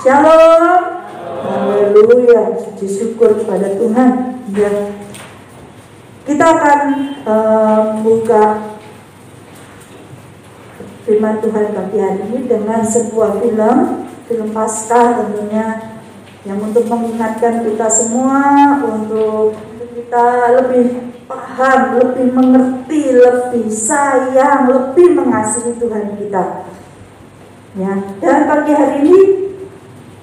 Shalom. Haleluya. Puji syukur kepada Tuhan. Ya. Kita akan membuka firman Tuhan pagi hari ini dengan sebuah film Paskah tentunya, yang untuk mengingatkan kita semua untuk kita lebih paham, lebih mengerti, lebih sayang, lebih mengasihi Tuhan kita. Ya, dan pagi hari ini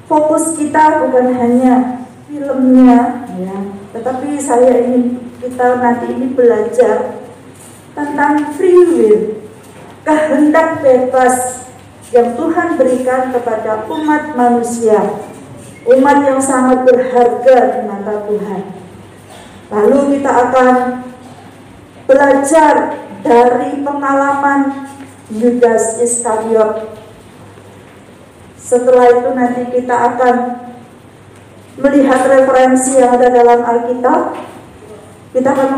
fokus kita bukan hanya filmnya, ya, tetapi saya ingin kita nanti ini belajar tentang free will, kehendak bebas yang Tuhan berikan kepada umat manusia, umat yang sangat berharga di mata Tuhan. Lalu kita akan belajar dari pengalaman Yudas Iskariot. Setelah itu nanti kita akan melihat referensi yang ada dalam Alkitab. Kita akan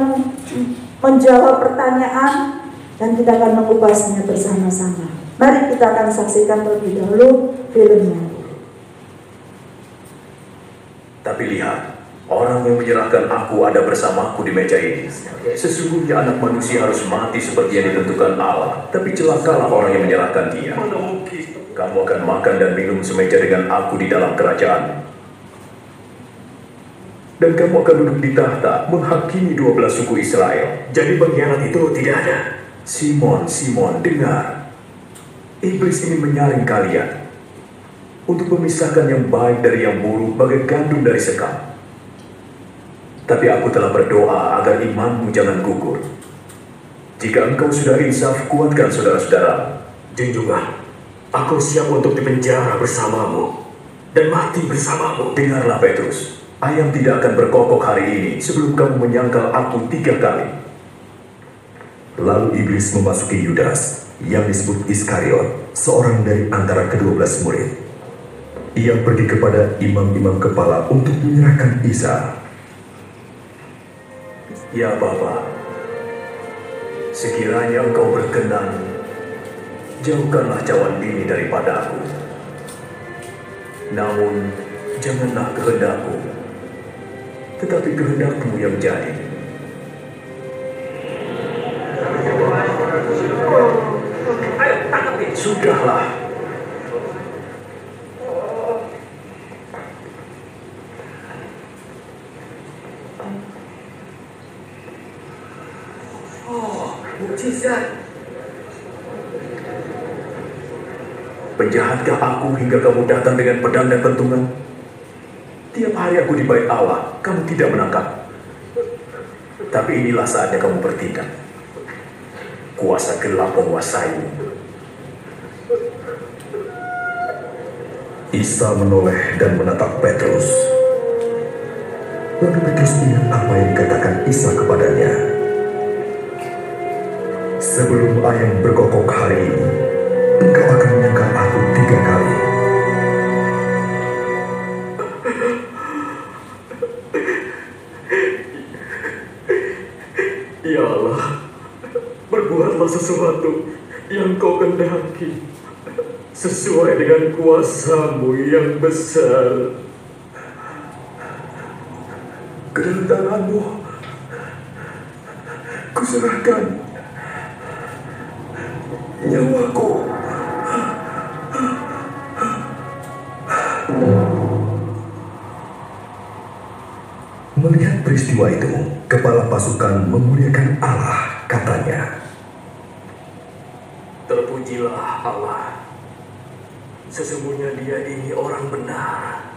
menjawab pertanyaan dan kita akan mengupas-nya bersama-sama. Mari kita akan saksikan terlebih dahulu filmnya. Tapi lihat, orang yang menyerahkan aku ada bersamaku di meja ini. Sesungguhnya anak manusia harus mati seperti yang ditentukan Allah. Tapi celakalah orang yang menyerahkan dia. Mana mungkin kamu akan makan dan minum semeja dengan aku di dalam kerajaan. Dan kamu akan duduk di tahta menghakimi 12 suku Israel. Jadi pengkhianat itu tidak ada. Simon, Simon, dengar. Iblis ini menyaring kalian untuk memisahkan yang baik dari yang buruk bagai gandum dari sekam. Tapi aku telah berdoa agar imanmu jangan gugur. Jika engkau sudah insaf, kuatkan saudara-saudara. Junjungan, aku siap untuk dipenjara bersamamu dan mati bersamamu. Dengarlah Petrus, ayam tidak akan berkokok hari ini sebelum kamu menyangkal aku 3 kali. Lalu iblis memasuki Yudas, yang disebut Iskariot, seorang dari antara ke-12 murid. Ia pergi kepada imam-imam kepala untuk menyerahkan Isa. Ya Bapa, sekiranya engkau berkenan, jauhkanlah cawan ini daripada aku. Namun, janganlah kehendakku, tetapi kehendakmu yang jadi. Ayo, tangkap dia. Sudahlah. Mukjizat. Penjahatkah aku hingga kamu datang dengan pedang dan pentungan? Tiap hari aku di bait Allah, kamu tidak menangkap. Tapi inilah saatnya kamu bertindak. Kuasa gelap menguasaimu. Isa menoleh dan menatap Petrus. Lalu Petrus ingat apa yang dikatakan Isa kepadanya. Sebelum ayam berkokok hari ini, engkau akan menyangkal aku 3 kali. Ya Allah, berbuatlah sesuatu yang kau kehendaki sesuai dengan kuasa-Mu yang besar. Ke dalam tangan-Mu kuserahkan nyawaku. Melihat peristiwa itu, kepala pasukan memuliakan Allah, katanya. Terpujilah Allah. Sesungguhnya Dia ini orang benar.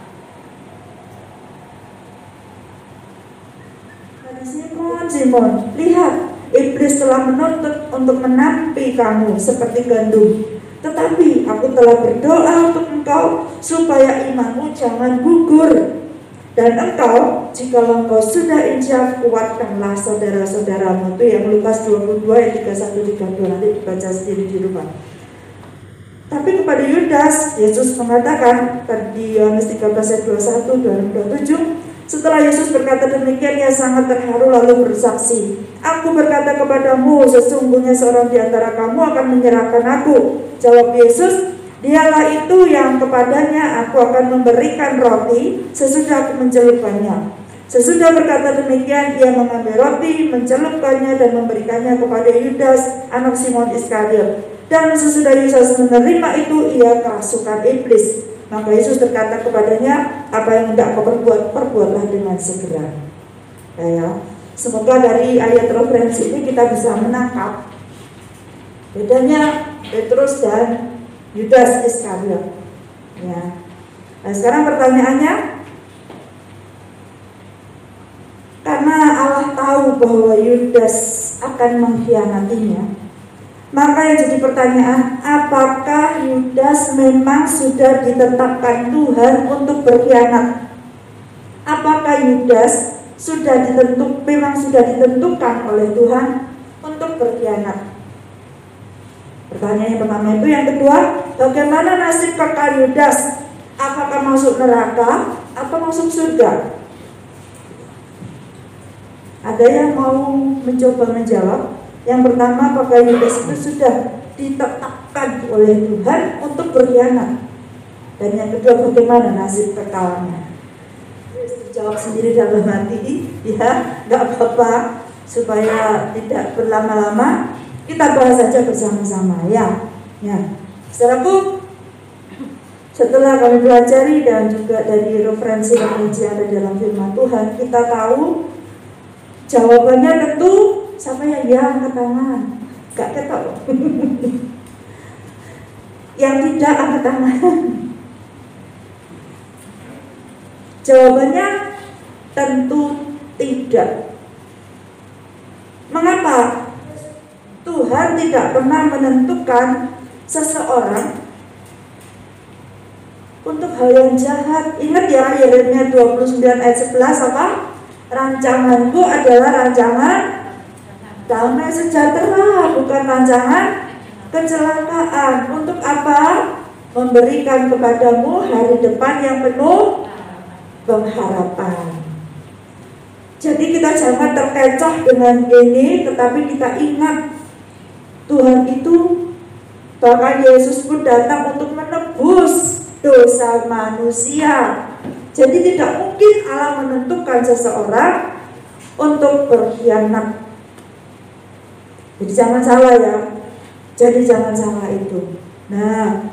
Simon, lihat, iblis telah menuntut untuk menampi kamu seperti gandum. Tetapi aku telah berdoa untuk engkau supaya imanmu jangan gugur. Dan engkau, jika engkau sudah insaf, kuatkanlah saudara-saudaramu. Itu yang Lukas 22 ayat 31-32, nanti dibaca sendiri di rumah. Tapi kepada Yudas, Yesus mengatakan, di Yohanes 13 ayat 21 dan 27, setelah Yesus berkata demikian, ia sangat terharu lalu bersaksi, aku berkata kepadamu, sesungguhnya seorang di antara kamu akan menyerahkan aku. Jawab Yesus, Dialah itu yang kepadanya aku akan memberikan roti sesudah aku mencelupkannya. Sesudah berkata demikian, ia mengambil roti, mencelupkannya dan memberikannya kepada Yudas, anak Simon Iskariot. Dan sesudah Yesus menerima itu, ia kerasukan iblis. Maka Yesus berkata kepadanya, apa yang hendak kau perbuat, perbuatlah dengan segera. Ya, semoga dari ayat referensi ini kita bisa menangkap bedanya Petrus dan Yudas Iskariot. Ya. Nah, sekarang pertanyaannya, karena Allah tahu bahwa Yudas akan mengkhianatinya, maka yang jadi pertanyaan, apakah Yudas memang sudah ditetapkan Tuhan untuk berkhianat? Apakah Yudas memang sudah ditentukan oleh Tuhan untuk berkhianat? Pertanyaan yang pertama itu. Yang kedua, bagaimana nasib kekal Yudas? Apakah masuk neraka atau masuk surga? Ada yang mau mencoba menjawab? Yang pertama, apakah Yudas itu sudah ditetapkan oleh Tuhan untuk berkhianat? Dan yang kedua, bagaimana nasib kekalnya? Jawab sendiri dalam hati, ya, nggak apa-apa, supaya tidak berlama-lama. Kita bahas saja bersama-sama, ya. Saudaraku, setelah kami pelajari dan juga dari referensi yang ada dalam firman Tuhan, kita tahu jawabannya tentu. Siapa yang angkat tangan? Gak ketok. Yang tidak angkat tangan. Jawabannya tentu tidak. Mengapa? Tuhan tidak pernah menentukan seseorang untuk hal yang jahat. Ingat ya, Yeremia 29 ayat 11 apa? Rancanganku adalah rancangan damai sejahtera, bukan rancangan kecelakaan. Untuk apa? Memberikan kepadamu hari depan yang penuh pengharapan. Jadi kita jangan terkecoh dengan ini, tetapi kita ingat Tuhan itu, bahkan Yesus pun datang untuk menebus dosa manusia. Jadi tidak mungkin Allah menentukan seseorang untuk berkhianat. Jadi jangan salah ya. Jadi jangan salah itu. Nah,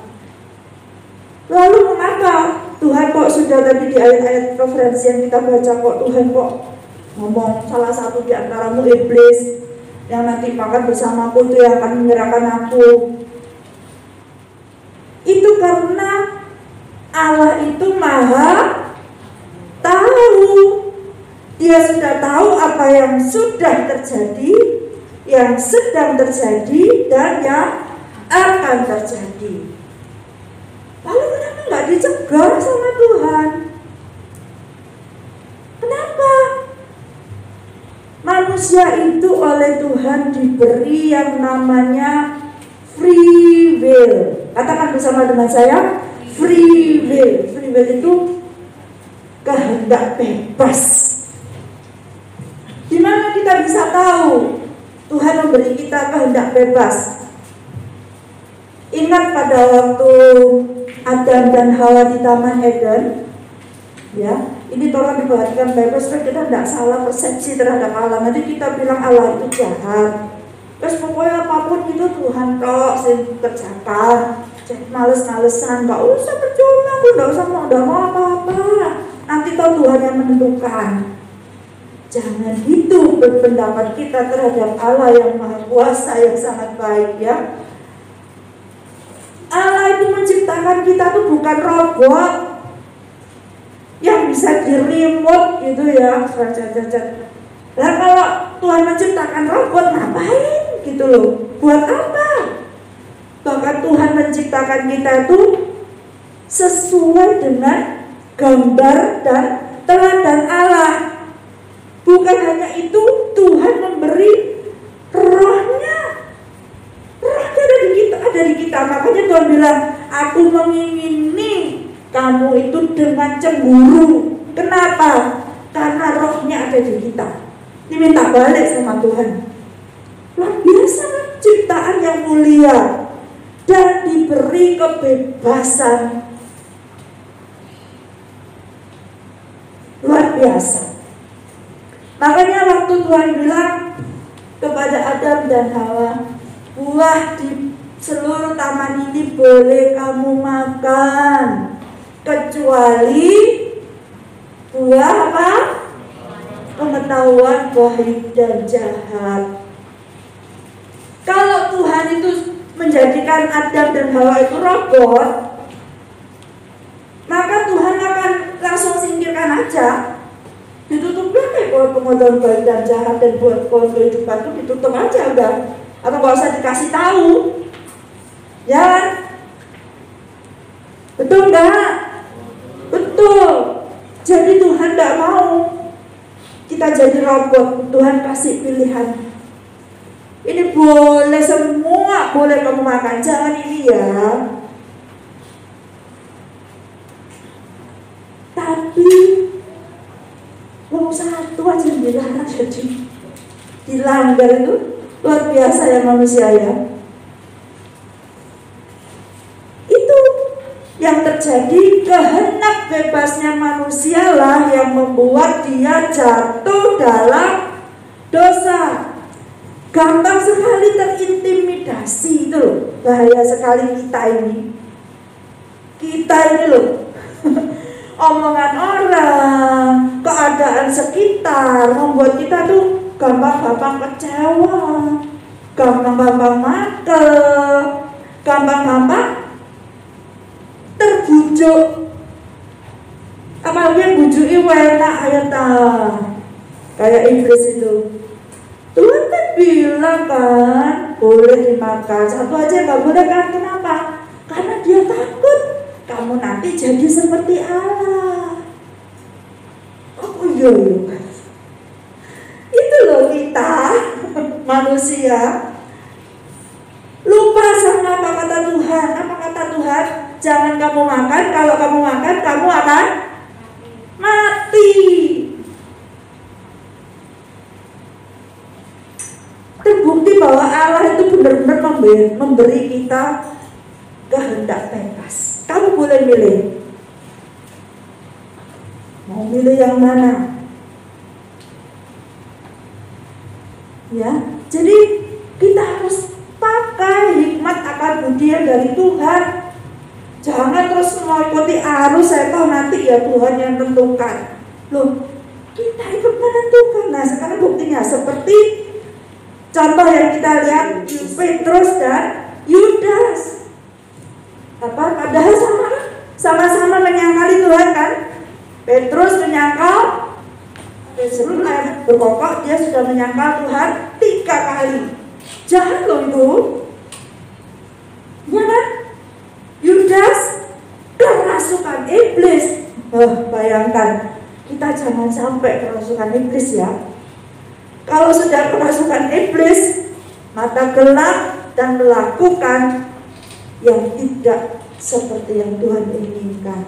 lalu mengapa Tuhan kok sudah tadi di ayat-ayat referensi yang kita baca, kok Tuhan kok ngomong salah satu di antaramu iblis yang nanti makan bersamaku itu yang akan menyerahkan aku? Itu karena Allah itu maha tahu. Dia sudah tahu apa yang sudah terjadi, yang sedang terjadi, dan yang akan terjadi. Lalu kenapa nggak dicegah sama Tuhan? Kenapa? Manusia itu oleh Tuhan diberi yang namanya free will. Katakan bersama dengan saya, free will. Free will itu kehendak bebas. Di mana kita bisa tahu Tuhan memberi kita kehendak bebas? Ingat pada waktu Adam dan Hawa di Taman Eden, ya. Ini tolong diperhatikan baik-baik supaya kita tidak salah persepsi terhadap Allah. Nanti kita bilang Allah itu jahat. Terus pokoknya apapun itu Tuhan kok kerjakan. Jadi males-malesan, gak usah percuma, aku gak mau apa-apa. Nanti tahu Tuhan yang menentukan. Jangan itu berpendapat kita terhadap Allah yang Maha Kuasa, yang sangat baik, ya. Allah itu menciptakan kita tuh bukan robot yang bisa di-remote gitu ya. Nah kalau Tuhan menciptakan robot, ngapain gitu loh? Buat apa? Bahkan Tuhan menciptakan kita itu sesuai dengan gambar dan teladan Allah. Bukan hanya itu, Tuhan memberi rohnya. Rohnya ada di kita. Makanya Tuhan bilang, aku mengingini kamu itu dengan cemburu. Kenapa? Karena rohnya ada di kita. Diminta balik sama Tuhan. Luar biasa, ciptaan yang mulia. Dan diberi kebebasan luar biasa. Makanya waktu Tuhan bilang kepada Adam dan Hawa, buah di seluruh taman ini boleh kamu makan, kecuali buah apa? Pengetahuan baik dan jahat. Kalau Tuhan itu menjadikan Adam dan Hawa itu robot, maka Tuhan akan langsung singkirkan aja. Ditutup pakai buat pengetahuan baik dan jahat, dan buat pohon kehidupan itu ditutup aja udah. Atau gak usah dikasih tahu. Ya, betul gak? Betul. Jadi Tuhan gak mau kita jadi robot. Tuhan kasih pilihan. Ini boleh semua, boleh kamu makan, jangan ini ya. Tapi satu aja yang dilarang, jadi dilanggar itu luar biasa ya manusia ya. Itu yang terjadi, kehendak bebasnya manusia lah yang membuat dia jatuh dalam dosa. Gampang sekali terintimidasi itu loh. Bahaya sekali kita ini. Kita ini loh. Omongan orang, keadaan sekitar membuat kita tuh gampang-gampang kecewa, gampang-gampang makel, gampang-gampang terbujuk. Apalagi yang bujuki enak ayat kayak iblis itu. Tuhan kan bilang kan boleh dimakan, satu aja nggak boleh kan? Kenapa? Karena dia takut kamu nanti jadi seperti Allah. Oh iya, itu loh kita manusia lupa sama apa kata Tuhan. Apa kata Tuhan? Jangan kamu makan, kalau kamu makan kamu akan mati. Terbukti bahwa Allah itu benar-benar memberi kita kehendak bebas. Kamu boleh milih. Mau milih yang mana? Ya, jadi kita harus pakai hikmat akal budi dari Tuhan. Jangan terus mengikuti arus, saya tahu nanti ya Tuhan yang tentukan. Loh, kita ikut menentukan. Nah, sekarang buktinya seperti contoh yang kita lihat Petrus dan Yudas. Padahal sama-sama menyangkali Tuhan kan? Petrus menyangkal, sebelum ayat berkokok dia sudah menyangkal Tuhan 3 kali. Jahat loh itu, ya kan? Yudas kerasukan iblis. Bayangkan, kita jangan sampai kerasukan iblis ya. Kalau sudah kerasukan iblis, mata gelap dan melakukan yang tidak seperti yang Tuhan inginkan.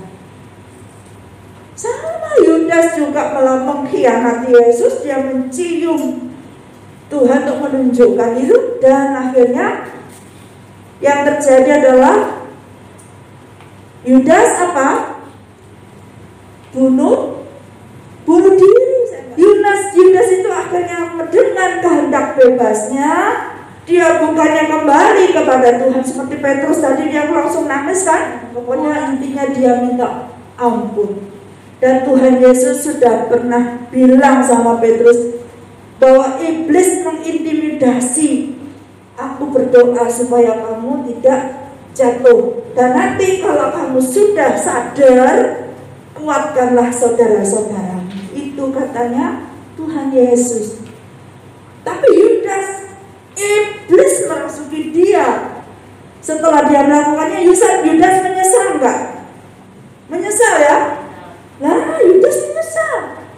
Sama Yudas juga malah mengkhianati Yesus. Dia mencium Tuhan untuk menunjukkan itu, dan akhirnya yang terjadi adalah Yudas apa? Bunuh diri. Yudas itu akhirnya dengan kehendak bebasnya, dia bukannya kembali kepada Tuhan seperti Petrus tadi, dia langsung nangis kan. Pokoknya intinya dia minta ampun. Dan Tuhan Yesus sudah pernah bilang sama Petrus bahwa iblis mengintimidasi. Aku berdoa supaya kamu tidak jatuh. Dan nanti kalau kamu sudah sadar, kuatkanlah saudara-saudara. Itu katanya Tuhan Yesus. Tapi Yudas, iblis merasuki dia. Setelah dia melakukannya, Yudas menyesal enggak? Menyesal ya? Nah, Yudas menyesal.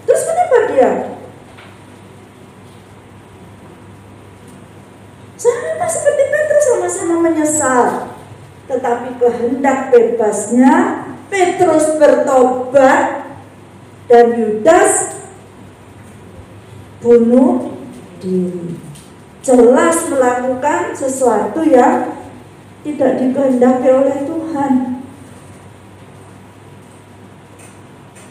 Terus kenapa dia? Sama seperti Petrus, sama-sama menyesal. Tetapi kehendak bebasnya, Petrus bertobat dan Yudas bunuh diri. Jelas melakukan sesuatu yang tidak dikehendaki oleh Tuhan.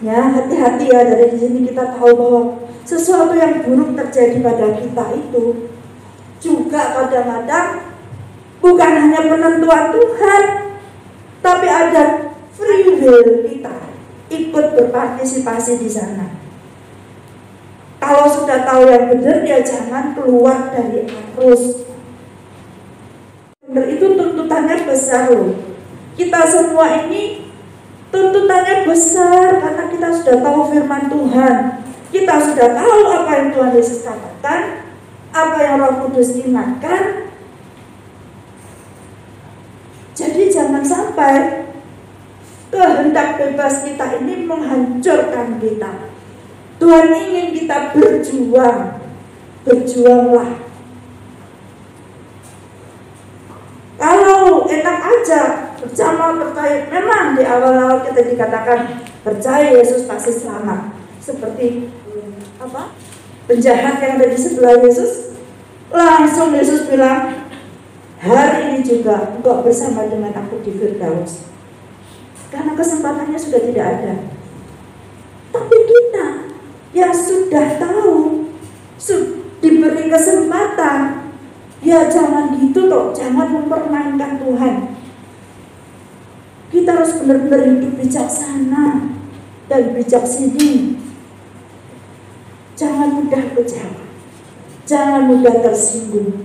Ya, hati-hati ya, dari sini kita tahu bahwa sesuatu yang buruk terjadi pada kita itu juga kadang-kadang bukan hanya penentuan Tuhan, tapi ada free will kita ikut berpartisipasi di sana. Kalau sudah tahu yang benar, ya jangan keluar dari arus. Benar itu tuntutannya besar loh. Kita semua ini tuntutannya besar karena kita sudah tahu firman Tuhan. Kita sudah tahu apa yang Tuhan Yesus katakan, apa yang Roh Kudus ingatkan. Jadi jangan sampai kehendak bebas kita ini menghancurkan kita. Tuhan ingin kita berjuang. Berjuanglah. Kalau enak aja bersama percaya, memang di awal-awal kita dikatakan percaya Yesus pasti selamat. Seperti penjahat yang ada di sebelah Yesus, langsung Yesus bilang, hari ini juga engkau bersama dengan aku di Firdaus. Karena kesempatannya sudah tidak ada. Tapi kita yang sudah tahu, diberi kesempatan, ya jangan gitu toh, jangan mempermainkan Tuhan. Kita harus benar-benar hidup bijaksana dan bijaksini. Jangan mudah kecewa, jangan mudah tersinggung,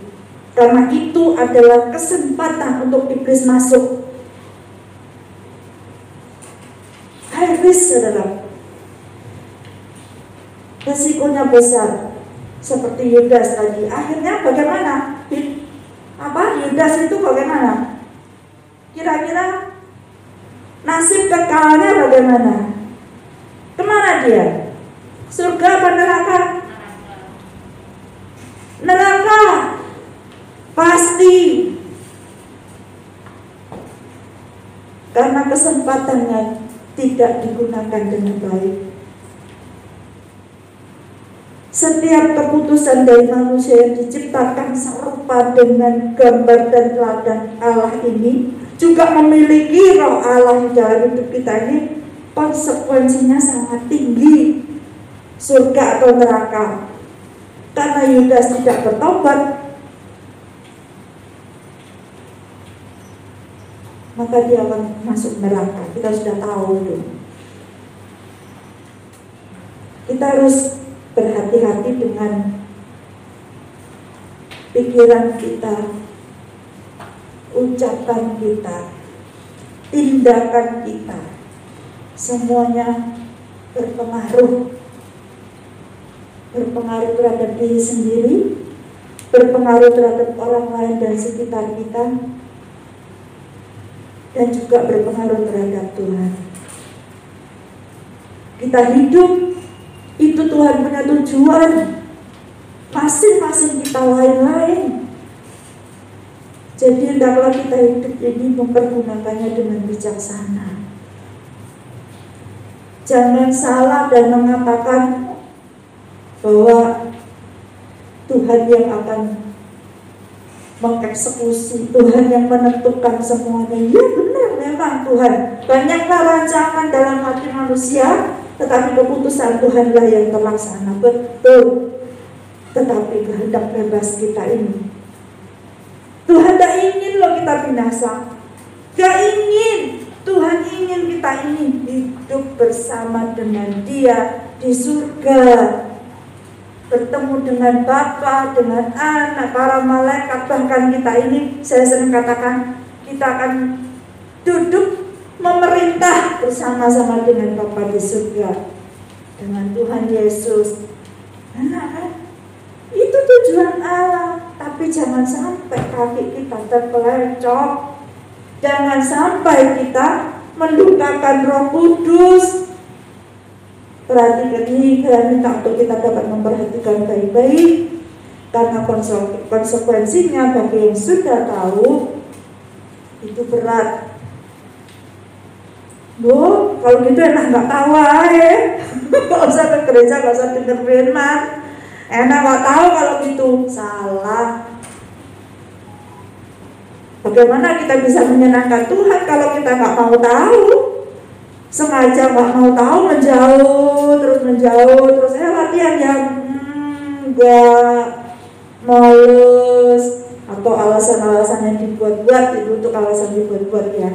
karena itu adalah kesempatan untuk iblis masuk. High risk, saudara. Resikonya besar. Seperti Yudas tadi. Akhirnya bagaimana? Yudas itu bagaimana? Kira-kira nasib kekalnya bagaimana? Kemana dia? Surga apa neraka? Neraka. Pasti. Karena kesempatannya tidak digunakan dengan baik. Setiap keputusan dari manusia yang diciptakan serupa dengan gambar dan teladan Allah ini juga memiliki roh Allah di dalam hidup kita ini, konsekuensinya sangat tinggi, surga atau neraka. Karena Yudas tidak bertobat, maka dia akan masuk neraka. Kita sudah tahu itu. Kita harus berhati-hati dengan pikiran kita, ucapan kita, tindakan kita. Semuanya berpengaruh terhadap diri sendiri, berpengaruh terhadap orang lain dan sekitar kita, dan juga berpengaruh terhadap Tuhan. Kita hidup, itu Tuhan punya tujuan. Masing-masing kita lain-lain. Jadi hendaklah kita hidup ini mempergunakannya dengan bijaksana. Jangan salah dan mengatakan bahwa Tuhan yang akan mengeksekusi, Tuhan yang menentukan semuanya. Ya benar, memang Tuhan. Banyaklah rancangan dalam hati manusia, tetapi keputusan Tuhanlah yang terlaksana. Betul. Tetapi kehendak bebas kita ini, Tuhan tidak ingin loh kita binasa. Gak ingin. Tuhan ingin kita ini hidup bersama dengan Dia di surga, bertemu dengan Bapa, dengan anak, para malaikat. Bahkan kita ini, saya sering katakan, kita akan duduk memerintah bersama-sama dengan Bapa di surga, dengan Tuhan Yesus. Nah, itu tujuan Allah. Tapi jangan sampai kaki kita terpelecok. Jangan sampai kita mendukakan Roh Kudus. Perhatikan ini, saya minta untuk kita dapat memperhatikan baik-baik, karena konsekuensinya bagi yang sudah tahu itu berat. Bu, kalau gitu enak nggak tahu aja. Gak usah ke gereja, gak usah denger firman. Enak nggak tahu kalau gitu. Salah. Bagaimana kita bisa menyenangkan Tuhan kalau kita nggak mau tahu? Sengaja nggak mau tahu, menjauh terus latihan yang nggak, males, atau alasan-alasan yang dibuat-buat itu untuk alasan dibuat-buat ya.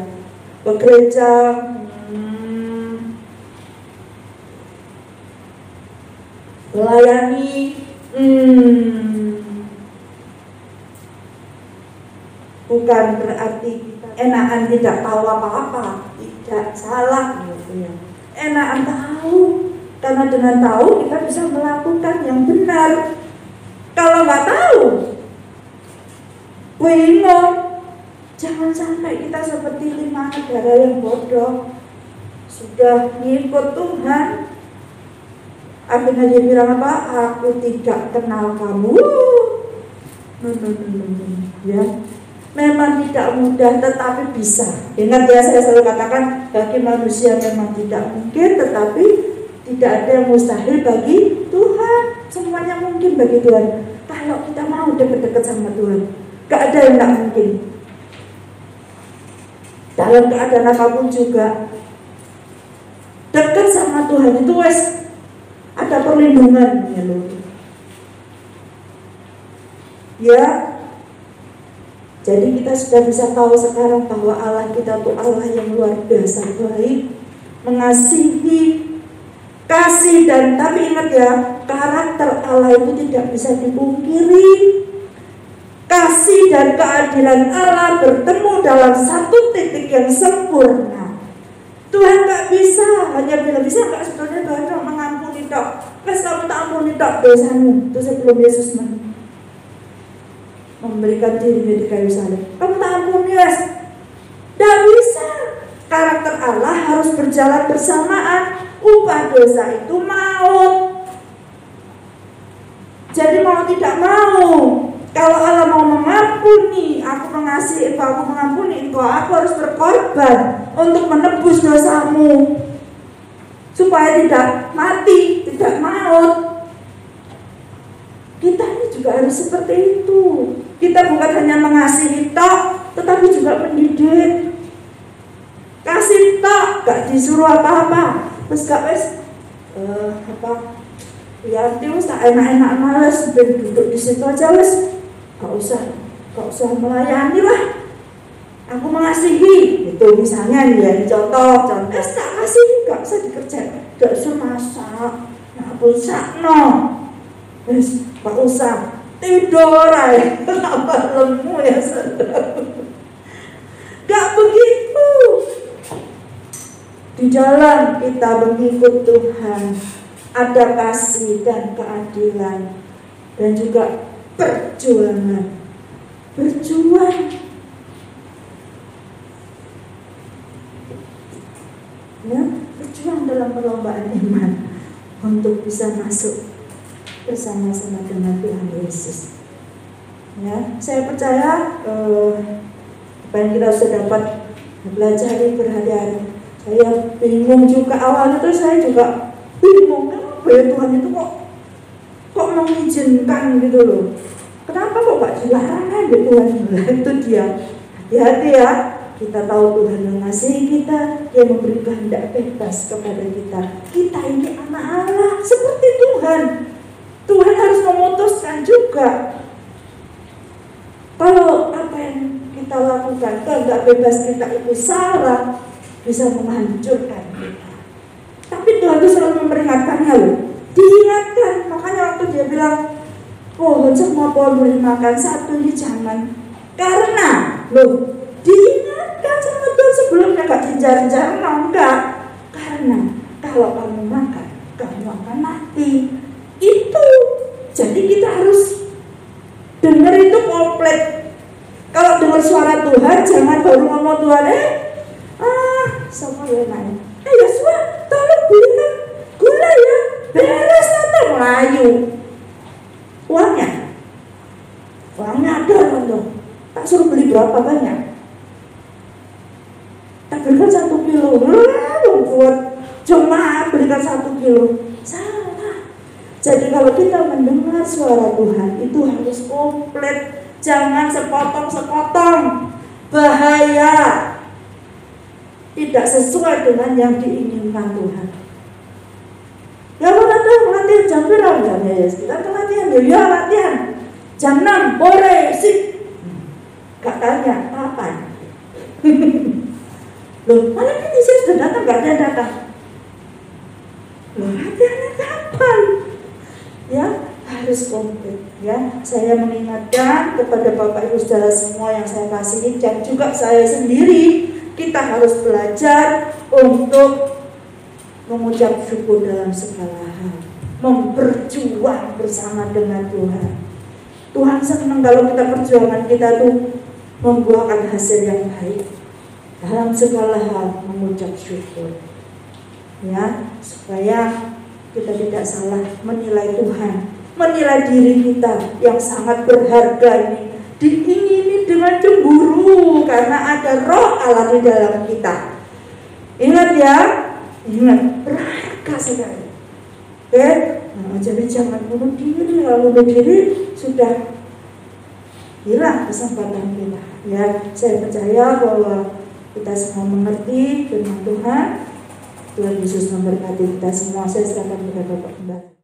Ke gereja, melayani, bukan berarti kita enakan tidak tahu apa-apa, tidak salah gitu ya. Enakan tahu, karena dengan tahu kita bisa melakukan yang benar. Kalau nggak tahu, bingung. Jangan sampai kita seperti 5 negara yang bodoh, sudah ngikut Tuhan, akhirnya dia bilang apa? Aku tidak kenal kamu. Ya, memang tidak mudah, tetapi bisa. Ingat ya, saya selalu katakan bagi manusia memang tidak mungkin, tetapi tidak ada yang mustahil bagi Tuhan. Semuanya mungkin bagi Tuhan. Kalau kita mau dekat-dekat sama Tuhan, gak ada yang gak mungkin. Dalam keadaan apapun juga, dekat sama Tuhan itu wes ada perlindungan ya loh. Ya, jadi kita sudah bisa tahu sekarang bahwa Allah kita itu Allah yang luar biasa baik, mengasihi, kasih, dan tapi ingat ya, karakter Allah itu tidak bisa dipungkiri. Kasih dan keadilan Allah bertemu dalam satu titik yang sempurna. Tuhan gak bisa hanya bilang, bisa gak sebetulnya Tuhan mengampuni tok, wes kamu tak ampuni tok dosamu. Itu sebelum Yesus memberikan dirinya di kayu salib, kamu tak ampuni wes. Gak bisa. Karakter Allah harus berjalan bersamaan. Upah dosa itu maut. Jadi mau tidak mau, kalau Allah mau mengampuni, aku mengasihi, aku mengampuni engkau, aku harus berkorban untuk menebus dosamu, supaya tidak mati, tidak maut. Kita ini juga harus seperti itu. Kita bukan hanya mengasihi tok, tetapi juga mendidik. Kasih tok, gak disuruh apa-apa. Terus gak wes ya terus tak enak-enak males, duduk di situ aja wes. Gak usah melayani lah. Aku mengasihi, itu misalnya ya contoh, tak kasih, gak usah dikerjain, gak usah masak, gak usah gak usah tidur aja, apa lemu ya saudara. Gak begitu. Di dalam kita mengikut Tuhan ada kasih dan keadilan dan juga perjuangan. Berjuang. Ya, berjuang dalam perlombaan iman untuk bisa masuk bersama-sama dengan Tuhan Yesus. Ya, saya percaya apa yang kita sudah dapat belajar berhari-hari. Saya bingung juga awalnya, terus saya juga bingung kenapa ya Tuhan itu kok mengizinkan gitu loh. Kenapa kok gak dilarang aja Tuhan? Itu dia. Hati-hati ya. Kita tahu Tuhan mengasihi kita, Dia memberi kehendak bebas kepada kita. Kita ini anak Allah seperti Tuhan. Tuhan harus memutuskan juga. Kalau apa yang kita lakukan, kehendak bebas kita itu salah, bisa menghancurkan kita. Tapi Tuhan itu selalu memperingatkannya loh. Diingatkan, makanya waktu dia bilang, pohon semua pohon boleh makan, satu ini jangan. Karena loh, diingatkan sama Tuhan sebelumnya, gak dijar-jar, enggak. Karena kalau kamu makan, kamu akan mati. Itu. Jadi kita harus dengar itu komplit. Kalau dengar suara Tuhan, jangan baru ngomong Tuhan, sama ya naik. Yosua, tolong belikan gula ya, beres atau Melayu. Uangnya ada loh. Tak suruh beli berapa banyak? Tak belikan 1 kilo. Buat cuma belikan 1 kilo. Salah. Jadi kalau kita mendengar suara Tuhan itu harus komplit, jangan sepotong-sepotong. bahaya, tidak sesuai dengan yang diinginkan Tuhan. Ya ada latihan jam berapa ya? Kita latihan ya latihan jam 6 boleh sih. Gak tanya kapan. Loh, mana ini sih sudah datang, gak ada datang. Loh, latihannya kapan? Ya, harus komplit. Ya, saya mengingatkan kepada Bapak Ibu saudara semua yang saya kasihi dan juga saya sendiri, kita harus belajar untuk mengucap syukur dalam segala hal, berjuang bersama dengan Tuhan. Tuhan senang kalau perjuangan kita tuh membuahkan hasil yang baik. Dalam segala hal mengucap syukur, ya, supaya kita tidak salah menilai Tuhan, menilai diri kita yang sangat berharga ini diingini dengan cemburu karena ada roh Allah di dalam kita. Ingat ya, ingat, berharga sekali. Oke, nah, jadi jangan bunuh diri. Kalau bunuh diri sudah hilang kesempatan kita. Ya, saya percaya bahwa kita semua mengerti firman Tuhan. Tuhan Yesus memberkati kita semua. Saya serahkan kepada Bapak.